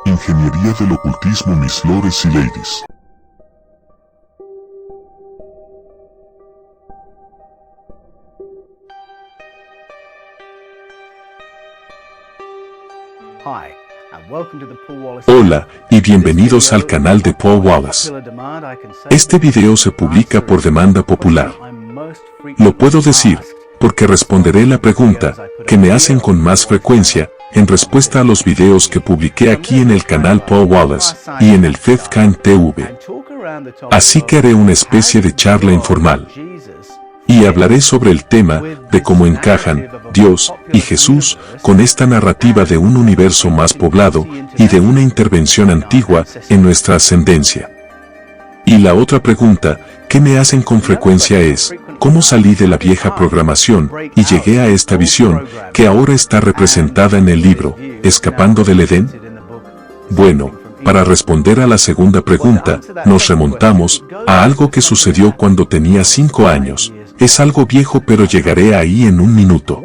Ingeniería del ocultismo, mis lores y ladies. Hola, y bienvenidos al canal de Paul Wallace. Este video se publica por demanda popular. Lo puedo decir, porque responderé la pregunta que me hacen con más frecuencia, en respuesta a los videos que publiqué aquí en el canal Paul Wallace, y en el FedCan TV. Así que haré una especie de charla informal. Y hablaré sobre el tema de cómo encajan Dios y Jesús con esta narrativa de un universo más poblado y de una intervención antigua en nuestra ascendencia. Y la otra pregunta que me hacen con frecuencia es, ¿cómo salí de la vieja programación y llegué a esta visión que ahora está representada en el libro, Escapando del Edén? Bueno, para responder a la segunda pregunta, nos remontamos a algo que sucedió cuando tenía 5 años. Es algo viejo, pero llegaré ahí en un minuto.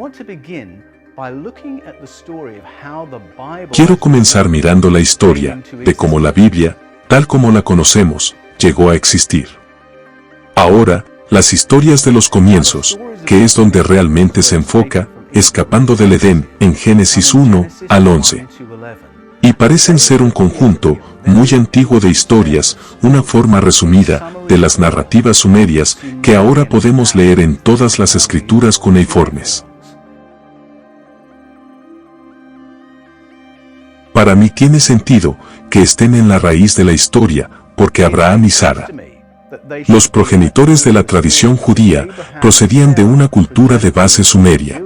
Quiero comenzar mirando la historia de cómo la Biblia, tal como la conocemos, llegó a existir. Ahora, las historias de los comienzos, que es donde realmente se enfoca, Escapando del Edén, en Génesis 1 al 11. Y parecen ser un conjunto muy antiguo de historias, una forma resumida de las narrativas sumerias que ahora podemos leer en todas las escrituras cuneiformes. Para mí tiene sentido que estén en la raíz de la historia, porque Abraham y Sara, los progenitores de la tradición judía, procedían de una cultura de base sumeria.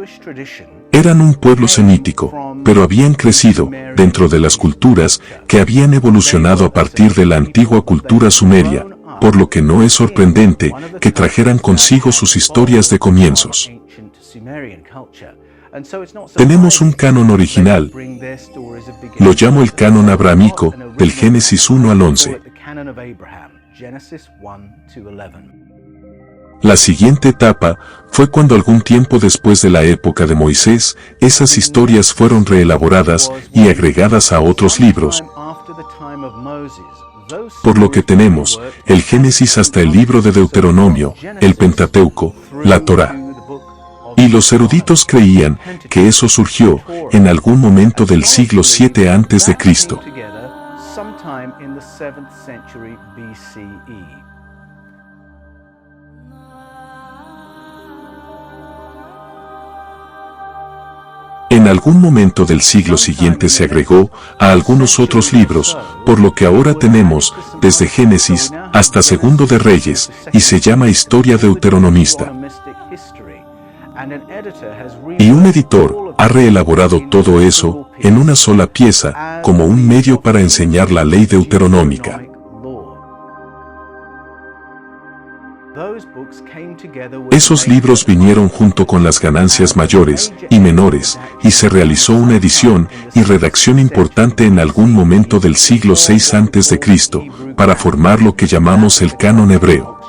Eran un pueblo semítico, pero habían crecido dentro de las culturas que habían evolucionado a partir de la antigua cultura sumeria, por lo que no es sorprendente que trajeran consigo sus historias de comienzos. Tenemos un canon original, lo llamo el canon abrahámico, del Génesis 1 al 11. La siguiente etapa fue cuando algún tiempo después de la época de Moisés, esas historias fueron reelaboradas y agregadas a otros libros, por lo que tenemos el Génesis hasta el libro de Deuteronomio, el Pentateuco, la Torá. Y los eruditos creían que eso surgió en algún momento del siglo 7 antes de Cristo. En algún momento del siglo siguiente se agregó a algunos otros libros, por lo que ahora tenemos desde Génesis hasta Segundo de Reyes, y se llama Historia Deuteronomista. Y un editor ha reelaborado todo eso en una sola pieza, como un medio para enseñar la ley deuteronómica. Esos libros vinieron junto con las ganancias mayores y menores, y se realizó una edición y redacción importante en algún momento del siglo VI a.C., para formar lo que llamamos el canon hebreo.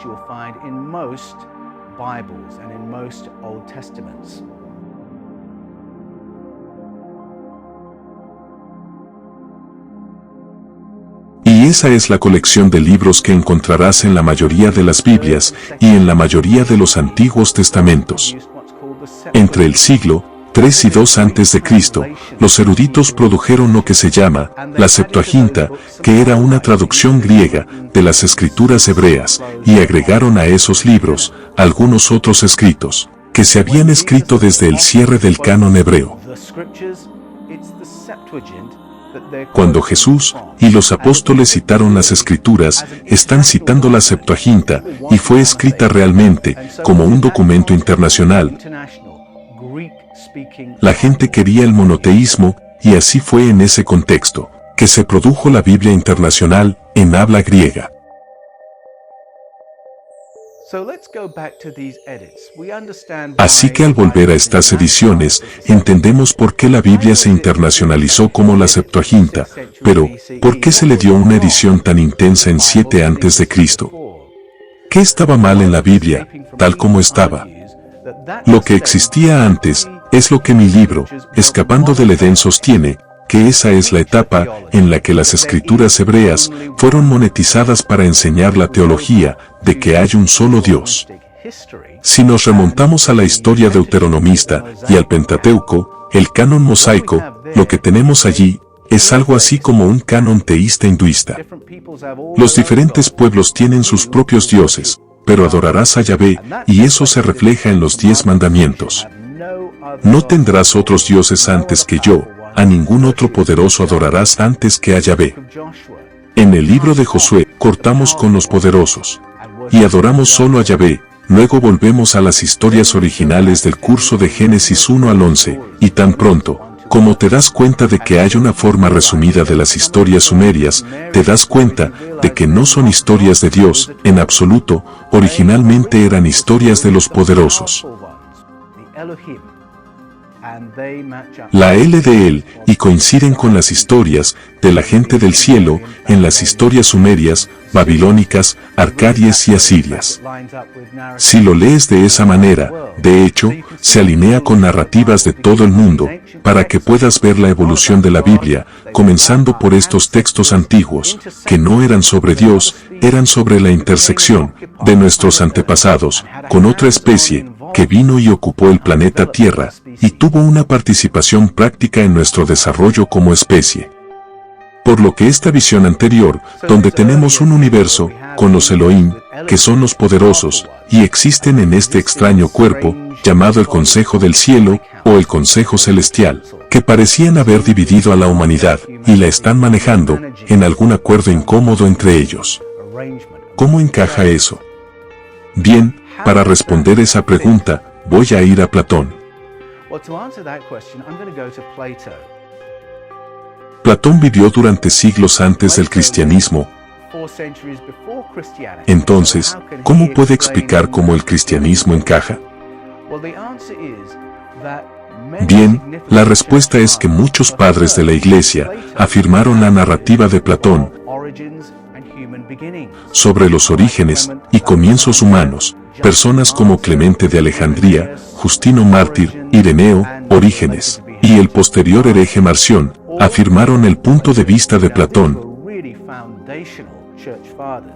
Y esa es la colección de libros que encontrarás en la mayoría de las Biblias y en la mayoría de los Antiguos Testamentos. Entre el siglo III y II a.C., los eruditos produjeron lo que se llama la Septuaginta, que era una traducción griega de las escrituras hebreas, y agregaron a esos libros algunos otros escritos que se habían escrito desde el cierre del canon hebreo. Cuando Jesús y los apóstoles citaron las Escrituras, están citando la Septuaginta, y fue escrita realmente como un documento internacional. La gente quería el monoteísmo, y así fue en ese contexto que se produjo la Biblia internacional en habla griega. Así que al volver a estas ediciones, entendemos por qué la Biblia se internacionalizó como la Septuaginta, pero ¿por qué se le dio una edición tan intensa en 7 a.C.? ¿Qué estaba mal en la Biblia, tal como estaba? Lo que existía antes es lo que mi libro, Escapando del Edén, sostiene, que esa es la etapa en la que las escrituras hebreas fueron monetizadas para enseñar la teología de que hay un solo Dios. Si nos remontamos a la historia deuteronomista y al Pentateuco, el canon mosaico, lo que tenemos allí es algo así como un canon teísta hinduista. Los diferentes pueblos tienen sus propios dioses, pero adorarás a Yahvé, y eso se refleja en los 10 mandamientos. No tendrás otros dioses antes que yo, a ningún otro poderoso adorarás antes que a Yahvé. En el libro de Josué, cortamos con los poderosos, y adoramos solo a Yahvé. Luego volvemos a las historias originales del curso de Génesis 1 al 11, y tan pronto, como te das cuenta de que hay una forma resumida de las historias sumerias, te das cuenta de que no son historias de Dios, en absoluto, originalmente eran historias de los poderosos. La L de él, y coinciden con las historias de la gente del cielo en las historias sumerias, babilónicas, arcadias y asirias. Si lo lees de esa manera, de hecho, se alinea con narrativas de todo el mundo, para que puedas ver la evolución de la Biblia, comenzando por estos textos antiguos, que no eran sobre Dios, eran sobre la intersección de nuestros antepasados, con otra especie, que vino y ocupó el planeta Tierra, y tuvo una participación práctica en nuestro desarrollo como especie. Por lo que esta visión anterior, donde tenemos un universo, con los Elohim, que son los poderosos, y existen en este extraño cuerpo, llamado el Consejo del Cielo, o el Consejo Celestial, que parecían haber dividido a la humanidad, y la están manejando, en algún acuerdo incómodo entre ellos. ¿Cómo encaja eso? Bien, para responder esa pregunta, voy a ir a Platón. Platón vivió durante siglos antes del cristianismo. Entonces, ¿cómo puede explicar cómo el cristianismo encaja? Bien, la respuesta es que muchos padres de la Iglesia afirmaron la narrativa de Platón sobre los orígenes y comienzos humanos. Personas como Clemente de Alejandría, Justino Mártir, Ireneo, Orígenes, y el posterior hereje Marción, afirmaron el punto de vista de Platón.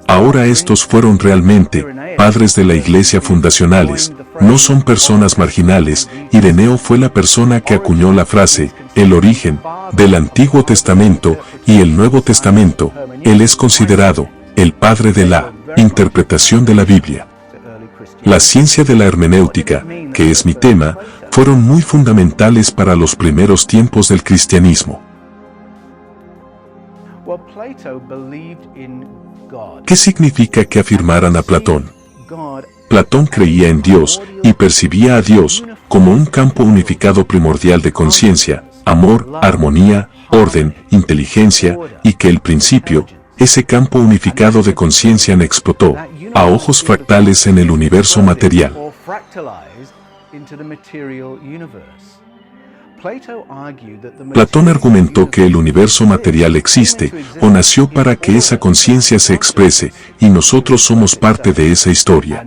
Ahora estos fueron realmente padres de la Iglesia fundacionales, no son personas marginales. Ireneo fue la persona que acuñó la frase, el origen, del Antiguo Testamento y el Nuevo Testamento. Él es considerado el padre de la interpretación de la Biblia. La ciencia de la hermenéutica, que es mi tema, fueron muy fundamentales para los primeros tiempos del cristianismo. ¿Qué significa que afirmaran a Platón? Platón creía en Dios y percibía a Dios como un campo unificado primordial de conciencia, amor, armonía, orden, inteligencia, y que el principio, ese campo unificado de conciencia explotó a ojos fractales en el universo material. Platón argumentó que el universo material existe o nació para que esa conciencia se exprese, y nosotros somos parte de esa historia.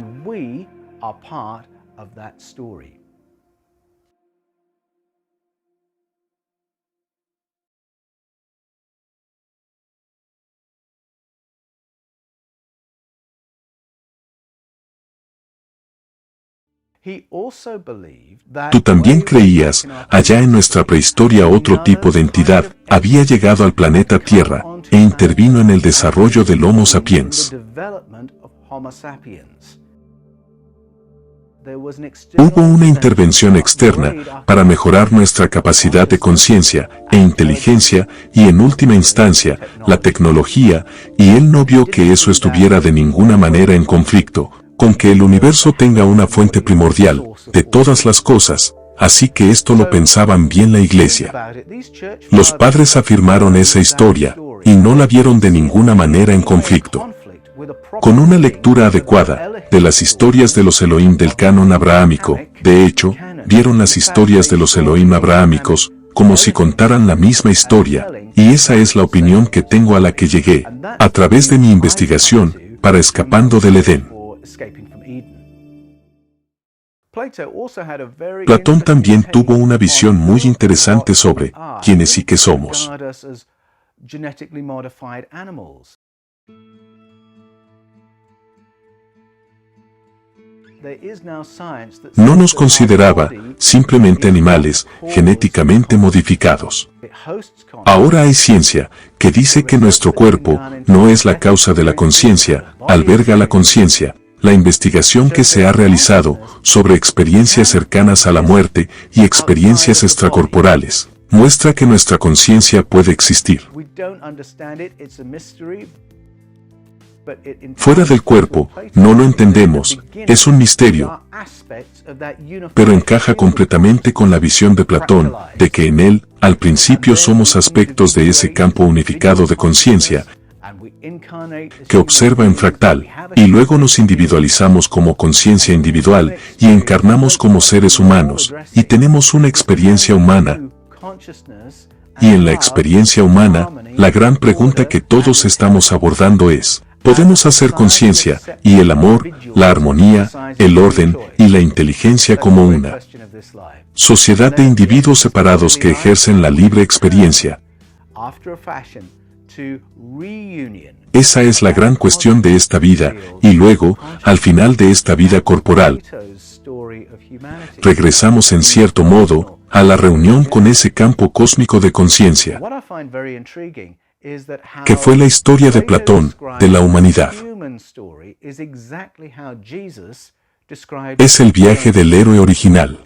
Tú también creías, allá en nuestra prehistoria otro tipo de entidad había llegado al planeta Tierra e intervino en el desarrollo del Homo sapiens. Hubo una intervención externa para mejorar nuestra capacidad de conciencia e inteligencia y en última instancia, la tecnología, y él no vio que eso estuviera de ninguna manera en conflicto con que el universo tenga una fuente primordial de todas las cosas, así que esto lo pensaban bien la Iglesia. Los padres afirmaron esa historia, y no la vieron de ninguna manera en conflicto. Con una lectura adecuada de las historias de los Elohim del canon abrahámico, de hecho, vieron las historias de los Elohim abrahámicos como si contaran la misma historia, y esa es la opinión que tengo a la que llegué, a través de mi investigación, para Escapando del Edén. Platón también tuvo una visión muy interesante sobre quiénes y qué somos. No nos consideraba simplemente animales genéticamente modificados. Ahora hay ciencia que dice que nuestro cuerpo no es la causa de la conciencia, alberga la conciencia. La investigación que se ha realizado sobre experiencias cercanas a la muerte y experiencias extracorporales muestra que nuestra conciencia puede existir. Fuera del cuerpo, no lo entendemos, es un misterio, pero encaja completamente con la visión de Platón, de que en él, al principio somos aspectos de ese campo unificado de conciencia, que observa en fractal, y luego nos individualizamos como conciencia individual, y encarnamos como seres humanos, y tenemos una experiencia humana. Y en la experiencia humana, la gran pregunta que todos estamos abordando es, ¿podemos hacer conciencia, y el amor, la armonía, el orden, y la inteligencia como una sociedad de individuos separados que ejercen la libre experiencia? Esa es la gran cuestión de esta vida, y luego, al final de esta vida corporal, regresamos en cierto modo a la reunión con ese campo cósmico de conciencia, que fue la historia de Platón, de la humanidad. Es el viaje del héroe original.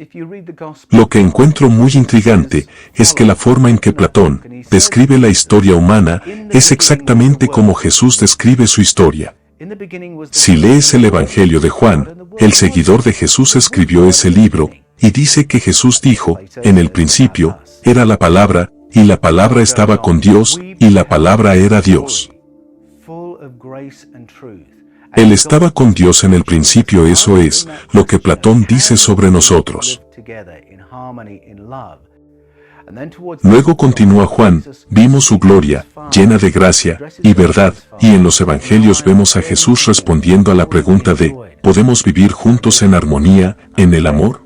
Lo que encuentro muy intrigante es que la forma en que Platón describe la historia humana es exactamente como Jesús describe su historia. Si lees el Evangelio de Juan, el seguidor de Jesús escribió ese libro, y dice que Jesús dijo, en el principio, era la palabra, y la palabra estaba con Dios, y la palabra era Dios. Él estaba con Dios en el principio, eso es lo que Platón dice sobre nosotros. Luego continúa Juan, vimos su gloria, llena de gracia y verdad, y en los evangelios vemos a Jesús respondiendo a la pregunta de, ¿podemos vivir juntos en armonía, en el amor?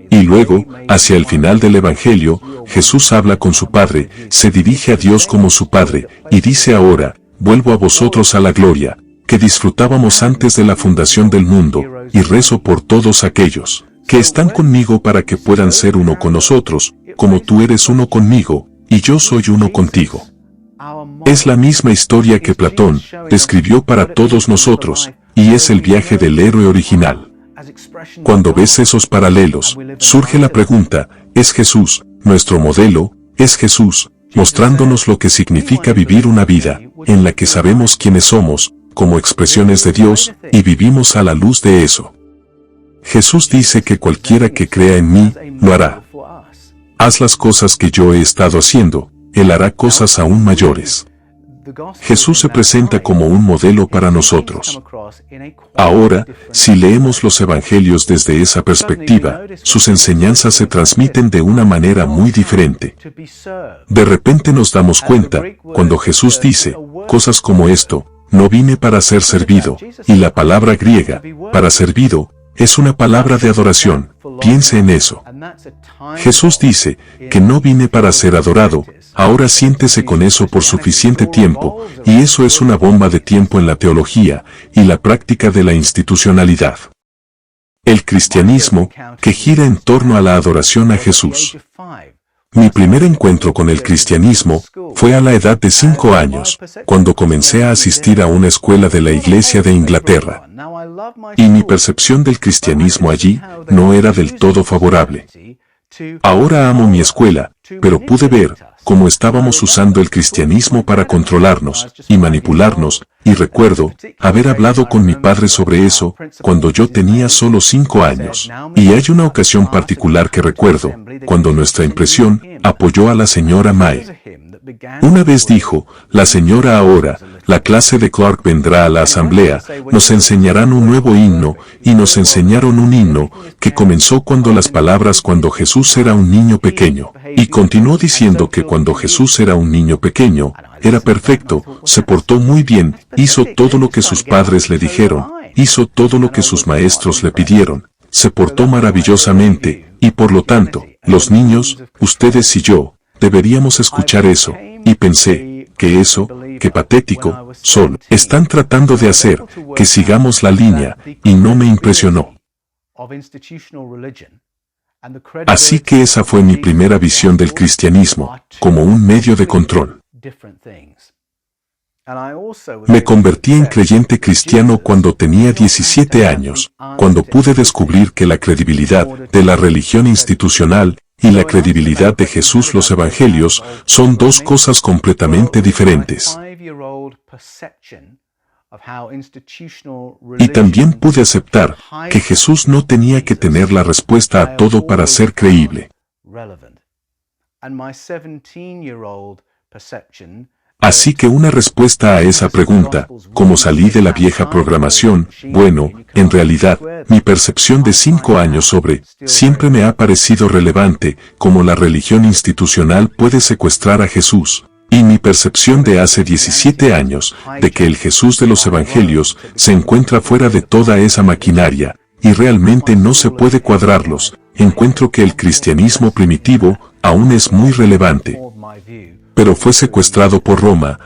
Y luego, hacia el final del evangelio, Jesús habla con su Padre, se dirige a Dios como su Padre, y dice ahora, vuelvo a vosotros a la gloria que disfrutábamos antes de la fundación del mundo, y rezo por todos aquellos que están conmigo para que puedan ser uno con nosotros, como tú eres uno conmigo, y yo soy uno contigo. Es la misma historia que Platón describió para todos nosotros, y es el viaje del héroe original. Cuando ves esos paralelos, surge la pregunta, ¿es Jesús nuestro modelo? ¿Es Jesús mostrándonos lo que significa vivir una vida en la que sabemos quiénes somos, como expresiones de Dios, y vivimos a la luz de eso? Jesús dice que cualquiera que crea en mí, lo hará. Haz las cosas que yo he estado haciendo, Él hará cosas aún mayores. Jesús se presenta como un modelo para nosotros. Ahora, si leemos los evangelios desde esa perspectiva, sus enseñanzas se transmiten de una manera muy diferente. De repente nos damos cuenta, cuando Jesús dice cosas como esto, no vine para ser servido, y la palabra griega, para servido, es una palabra de adoración, piense en eso. Jesús dice que no vine para ser adorado, ahora siéntese con eso por suficiente tiempo, y eso es una bomba de tiempo en la teología y la práctica de la institucionalidad. El cristianismo, que gira en torno a la adoración a Jesús. Mi primer encuentro con el cristianismo fue a la edad de 5 años, cuando comencé a asistir a una escuela de la Iglesia de Inglaterra. Y mi percepción del cristianismo allí no era del todo favorable. Ahora amo mi escuela, pero pude ver cómo estábamos usando el cristianismo para controlarnos y manipularnos, y recuerdo haber hablado con mi padre sobre eso cuando yo tenía solo 5 años. Y hay una ocasión particular que recuerdo, cuando nuestra impresión apoyó a la señora Mae. Una vez dijo, la señora ahora, la clase de Clark vendrá a la asamblea, nos enseñarán un nuevo himno, y nos enseñaron un himno, que comenzó cuando las palabras cuando Jesús era un niño pequeño, y continuó diciendo que cuando Jesús era un niño pequeño, era perfecto, se portó muy bien, hizo todo lo que sus padres le dijeron, hizo todo lo que sus maestros le pidieron, se portó maravillosamente, y por lo tanto, los niños, ustedes y yo, deberíamos escuchar eso, y pensé, que eso, qué patético, solo están tratando de hacer que sigamos la línea, y no me impresionó. Así que esa fue mi primera visión del cristianismo, como un medio de control. Me convertí en creyente cristiano cuando tenía 17 años, cuando pude descubrir que la credibilidad de la religión institucional y la credibilidad de Jesús los Evangelios son dos cosas completamente diferentes. Y también pude aceptar que Jesús no tenía que tener la respuesta a todo para ser creíble. Así que una respuesta a esa pregunta, como salí de la vieja programación, bueno, en realidad, mi percepción de 5 años sobre, siempre me ha parecido relevante, como la religión institucional puede secuestrar a Jesús, y mi percepción de hace 17 años, de que el Jesús de los Evangelios se encuentra fuera de toda esa maquinaria, y realmente no se puede cuadrarlos, encuentro que el cristianismo primitivo aún es muy relevante. Pero fue secuestrado por Roma.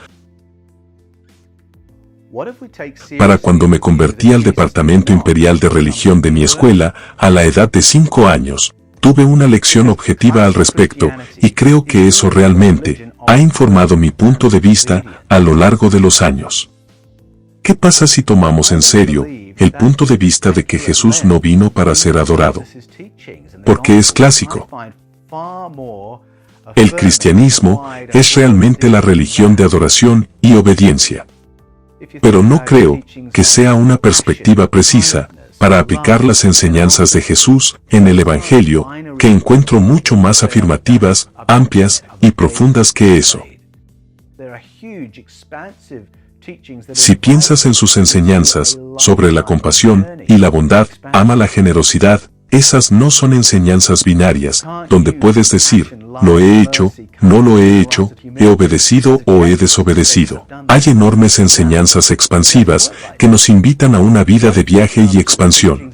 Para cuando me convertí al Departamento Imperial de Religión de mi escuela, a la edad de 5 años, tuve una lección objetiva al respecto, y creo que eso realmente ha informado mi punto de vista a lo largo de los años. ¿Qué pasa si tomamos en serio el punto de vista de que Jesús no vino para ser adorado? Porque es clásico. El cristianismo es realmente la religión de adoración y obediencia. Pero no creo que sea una perspectiva precisa para aplicar las enseñanzas de Jesús en el Evangelio, que encuentro mucho más afirmativas, amplias y profundas que eso. Si piensas en sus enseñanzas sobre la compasión y la bondad, ama la generosidad, esas no son enseñanzas binarias, donde puedes decir, lo he hecho, no lo he hecho, he obedecido o he desobedecido. Hay enormes enseñanzas expansivas que nos invitan a una vida de viaje y expansión.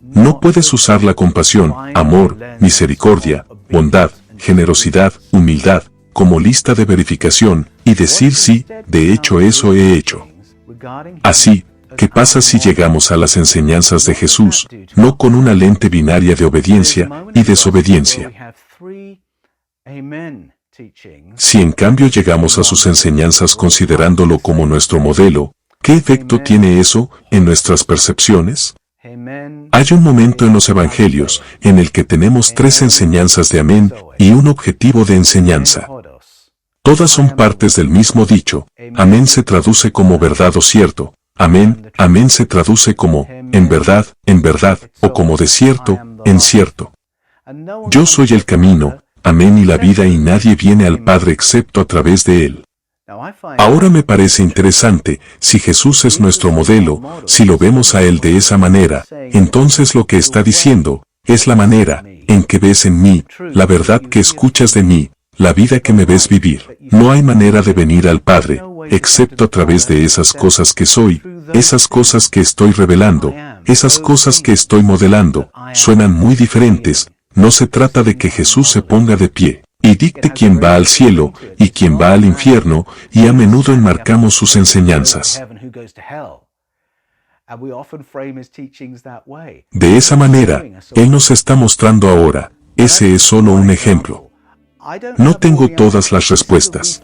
No puedes usar la compasión, amor, misericordia, bondad, generosidad, humildad, como lista de verificación, y decir sí, de hecho eso he hecho. Así, ¿qué pasa si llegamos a las enseñanzas de Jesús, no con una lente binaria de obediencia y desobediencia? Si en cambio llegamos a sus enseñanzas considerándolo como nuestro modelo, ¿qué efecto tiene eso en nuestras percepciones? Hay un momento en los Evangelios en el que tenemos 3 enseñanzas de amén y un objetivo de enseñanza. Todas son partes del mismo dicho. Amén se traduce como verdad o cierto. Amén, amén se traduce como en verdad, o como de cierto, en cierto. Yo soy el camino, amén y la vida y nadie viene al Padre excepto a través de él. Ahora me parece interesante, si Jesús es nuestro modelo, si lo vemos a él de esa manera, entonces lo que está diciendo, es la manera en que ves en mí, la verdad que escuchas de mí, la vida que me ves vivir. No hay manera de venir al Padre, excepto a través de esas cosas que soy, esas cosas que estoy revelando, esas cosas que estoy modelando, suenan muy diferentes. No se trata de que Jesús se ponga de pie y dicte quién va al cielo y quién va al infierno, y a menudo enmarcamos sus enseñanzas de esa manera. Él nos está mostrando ahora. Ese es solo un ejemplo. No tengo todas las respuestas.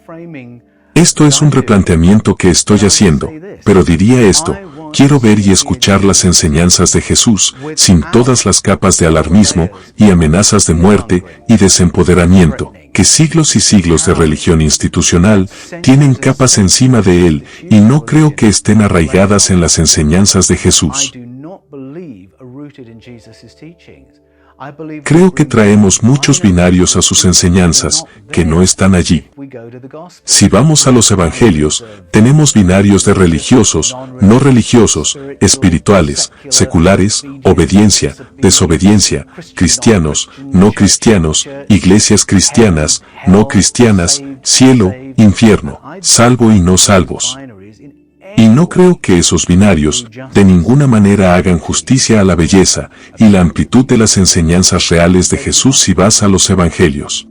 Esto es un replanteamiento que estoy haciendo, pero diría esto: quiero ver y escuchar las enseñanzas de Jesús, sin todas las capas de alarmismo y amenazas de muerte y desempoderamiento, que siglos y siglos de religión institucional tienen capas encima de él, y no creo que estén arraigadas en las enseñanzas de Jesús. Creo que traemos muchos binarios a sus enseñanzas, que no están allí. Si vamos a los Evangelios, tenemos binarios de religiosos, no religiosos, espirituales, seculares, obediencia, desobediencia, cristianos, no cristianos, iglesias cristianas, no cristianas, cielo, infierno, salvo y no salvos. Y Y no creo que esos binarios, de ninguna manera hagan justicia a la belleza y la amplitud de las enseñanzas reales de Jesús si vas a los evangelios.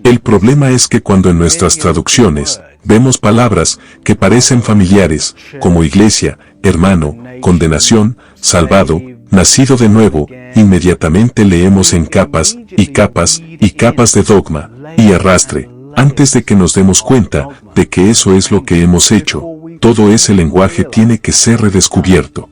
El problema es que cuando en nuestras traducciones vemos palabras que parecen familiares, como iglesia, hermano, condenación, salvado, nacido de nuevo, inmediatamente leemos en capas y capas y capas de dogma y arrastre, antes de que nos demos cuenta de que eso es lo que hemos hecho. Todo ese lenguaje tiene que ser redescubierto.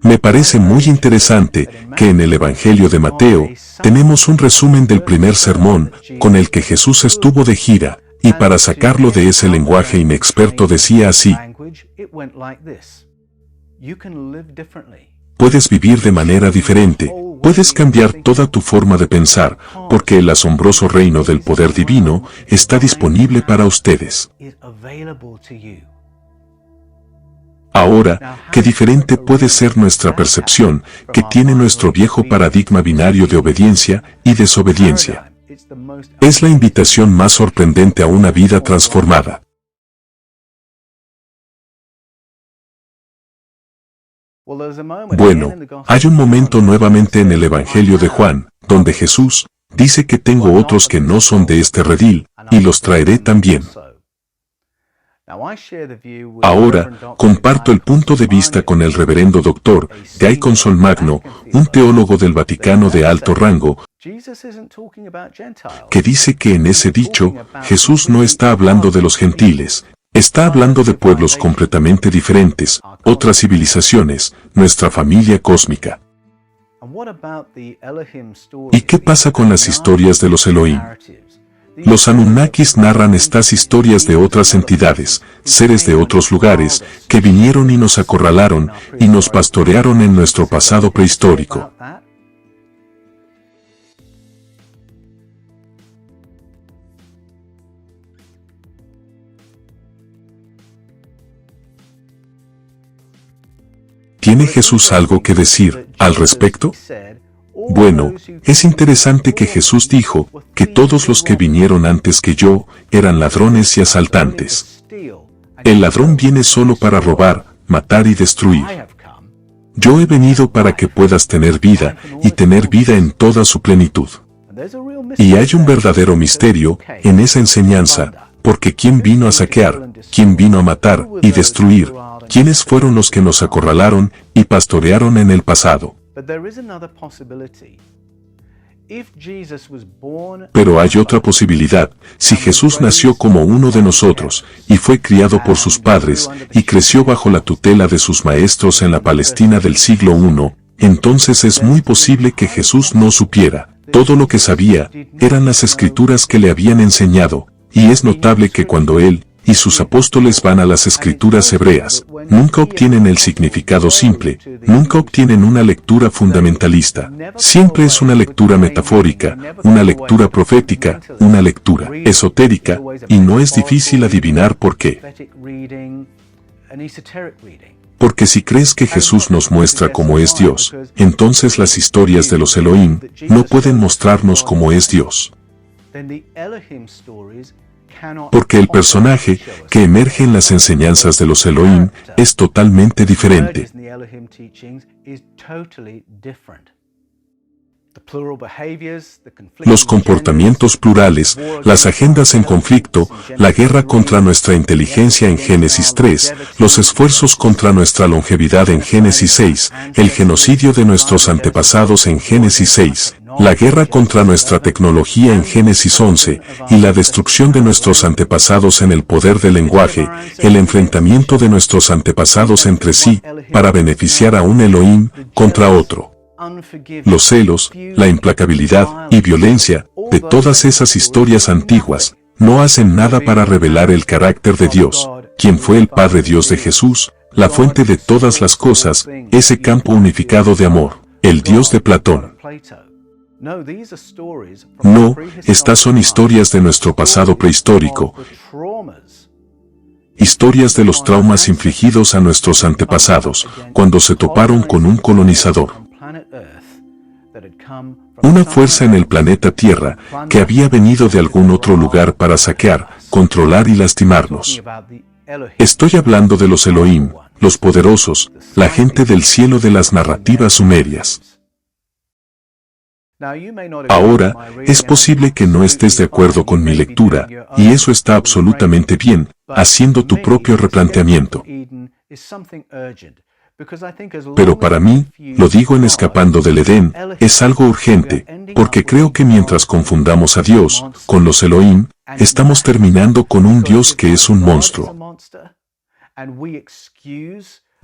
Me parece muy interesante que en el Evangelio de Mateo tenemos un resumen del primer sermón con el que Jesús estuvo de gira, y para sacarlo de ese lenguaje inexperto decía así: puedes vivir de manera diferente, puedes cambiar toda tu forma de pensar, porque el asombroso reino del poder divino está disponible para ustedes. Ahora, qué diferente puede ser nuestra percepción que tiene nuestro viejo paradigma binario de obediencia y desobediencia. Es la invitación más sorprendente a una vida transformada. Bueno, hay un momento nuevamente en el Evangelio de Juan, donde Jesús dice que tengo otros que no son de este redil, y los traeré también. Ahora, comparto el punto de vista con el reverendo Dr. Guy Consolmagno, un teólogo del Vaticano de alto rango, que dice que en ese dicho, Jesús no está hablando de los gentiles, está hablando de pueblos completamente diferentes, otras civilizaciones, nuestra familia cósmica. ¿Y qué pasa con las historias de los Elohim? Los Anunnakis narran estas historias de otras entidades, seres de otros lugares, que vinieron y nos acorralaron, y nos pastorearon en nuestro pasado prehistórico. ¿Tiene Jesús algo que decir al respecto? Bueno, es interesante que Jesús dijo que todos los que vinieron antes que yo eran ladrones y asaltantes. El ladrón viene solo para robar, matar y destruir. Yo he venido para que puedas tener vida y tener vida en toda su plenitud. Y hay un verdadero misterio en esa enseñanza, porque ¿quién vino a saquear? ¿Quién vino a matar y destruir? ¿Quiénes fueron los que nos acorralaron y pastorearon en el pasado? Pero hay otra posibilidad. Si Jesús nació como uno de nosotros, y fue criado por sus padres, y creció bajo la tutela de sus maestros en la Palestina del siglo I, entonces es muy posible que Jesús no supiera. Todo lo que sabía eran las escrituras que le habían enseñado, y es notable que cuando él y sus apóstoles van a las escrituras hebreas, nunca obtienen el significado simple, nunca obtienen una lectura fundamentalista. Siempre es una lectura metafórica, una lectura profética, una lectura esotérica, y no es difícil adivinar por qué. Porque si crees que Jesús nos muestra cómo es Dios, entonces las historias de los Elohim no pueden mostrarnos cómo es Dios. Porque el personaje que emerge en las enseñanzas de los Elohim es totalmente diferente. Los comportamientos plurales, las agendas en conflicto, la guerra contra nuestra inteligencia en Génesis 3, los esfuerzos contra nuestra longevidad en Génesis 6, el genocidio de nuestros antepasados en Génesis 6, la guerra contra nuestra tecnología en Génesis 11, y la destrucción de nuestros antepasados en el poder del lenguaje, el enfrentamiento de nuestros antepasados entre sí, para beneficiar a un Elohim contra otro. Los celos, la implacabilidad y violencia de todas esas historias antiguas no hacen nada para revelar el carácter de Dios, quien fue el Padre Dios de Jesús, la fuente de todas las cosas, ese campo unificado de amor, el Dios de Platón. No, estas son historias de nuestro pasado prehistórico, historias de los traumas infligidos a nuestros antepasados cuando se toparon con un colonizador. Una fuerza en el planeta Tierra que había venido de algún otro lugar para saquear, controlar y lastimarnos. Estoy hablando de los Elohim, los poderosos, la gente del cielo de las narrativas sumerias. Ahora, es posible que no estés de acuerdo con mi lectura, y eso está absolutamente bien, haciendo tu propio replanteamiento. Pero para mí, lo digo en Escapando del Edén, es algo urgente, porque creo que mientras confundamos a Dios con los Elohim, estamos terminando con un Dios que es un monstruo.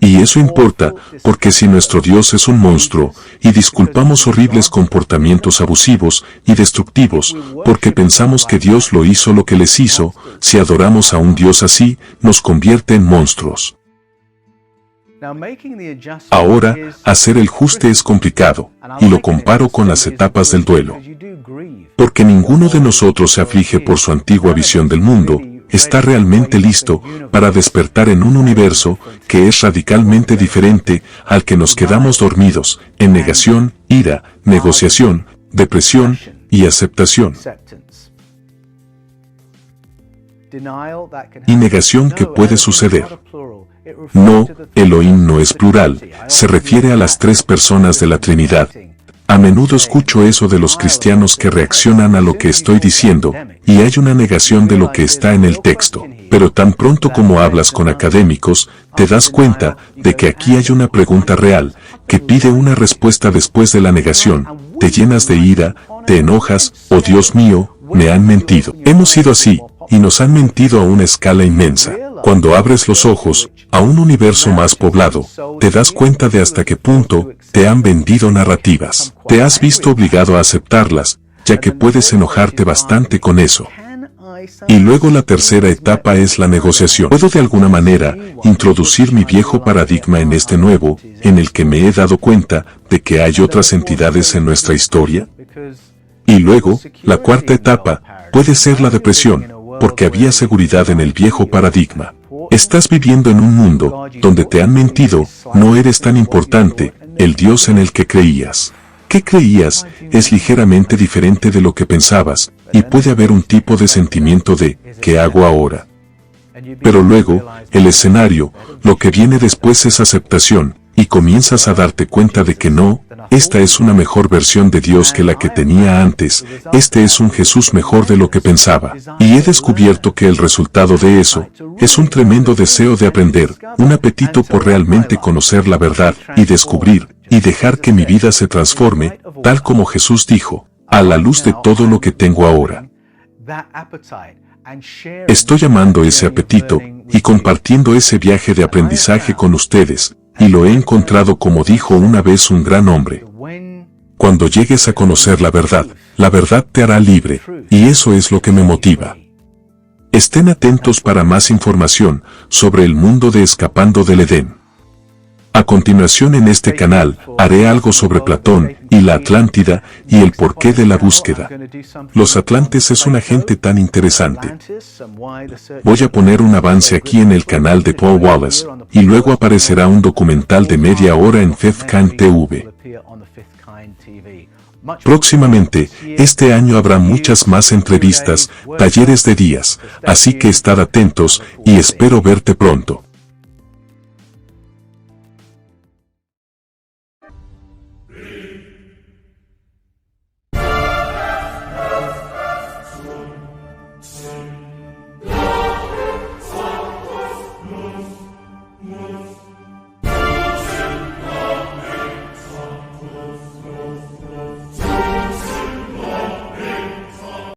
Y eso importa, porque si nuestro Dios es un monstruo, y disculpamos horribles comportamientos abusivos y destructivos, porque pensamos que Dios lo hizo lo que les hizo, si adoramos a un Dios así, nos convierte en monstruos. Ahora, hacer el ajuste es complicado, y lo comparo con las etapas del duelo. Porque ninguno de nosotros se aflige por su antigua visión del mundo, está realmente listo para despertar en un universo que es radicalmente diferente al que nos quedamos dormidos, en negación, ira, negociación, depresión y aceptación. Y negación que puede suceder. No, Elohim no es plural, se refiere a las tres personas de la Trinidad. A menudo escucho eso de los cristianos que reaccionan a lo que estoy diciendo, y hay una negación de lo que está en el texto. Pero tan pronto como hablas con académicos, te das cuenta de que aquí hay una pregunta real, que pide una respuesta después de la negación. Te llenas de ira, te enojas, oh Dios mío, me han mentido. Hemos sido así, y nos han mentido a una escala inmensa. Cuando abres los ojos a un universo más poblado, te das cuenta de hasta qué punto te han vendido narrativas. Te has visto obligado a aceptarlas, ya que puedes enojarte bastante con eso. Y luego la tercera etapa es la negociación. ¿Puedo de alguna manera introducir mi viejo paradigma en este nuevo, en el que me he dado cuenta de que hay otras entidades en nuestra historia? Y luego, la cuarta etapa puede ser la depresión, porque había seguridad en el viejo paradigma. Estás viviendo en un mundo donde te han mentido, no eres tan importante, el Dios en el que creías. ¿Qué creías? Es ligeramente diferente de lo que pensabas, y puede haber un tipo de sentimiento de, ¿qué hago ahora? Pero luego, el escenario, lo que viene después es aceptación, y comienzas a darte cuenta de que no, esta es una mejor versión de Dios que la que tenía antes, este es un Jesús mejor de lo que pensaba. Y he descubierto que el resultado de eso es un tremendo deseo de aprender, un apetito por realmente conocer la verdad y descubrir, y dejar que mi vida se transforme, tal como Jesús dijo, a la luz de todo lo que tengo ahora. Estoy amando ese apetito y compartiendo ese viaje de aprendizaje con ustedes, y lo he encontrado como dijo una vez un gran hombre. Cuando llegues a conocer la verdad te hará libre, y eso es lo que me motiva. Estén atentos para más información sobre el mundo de Escapando del Edén. A continuación en este canal, haré algo sobre Platón y la Atlántida y el porqué de la búsqueda. Los atlantes es una gente tan interesante. Voy a poner un avance aquí en el canal de Paul Wallace, y luego aparecerá un documental de media hora en FifthKind TV. Próximamente, este año habrá muchas más entrevistas, talleres de días, así que estad atentos y espero verte pronto.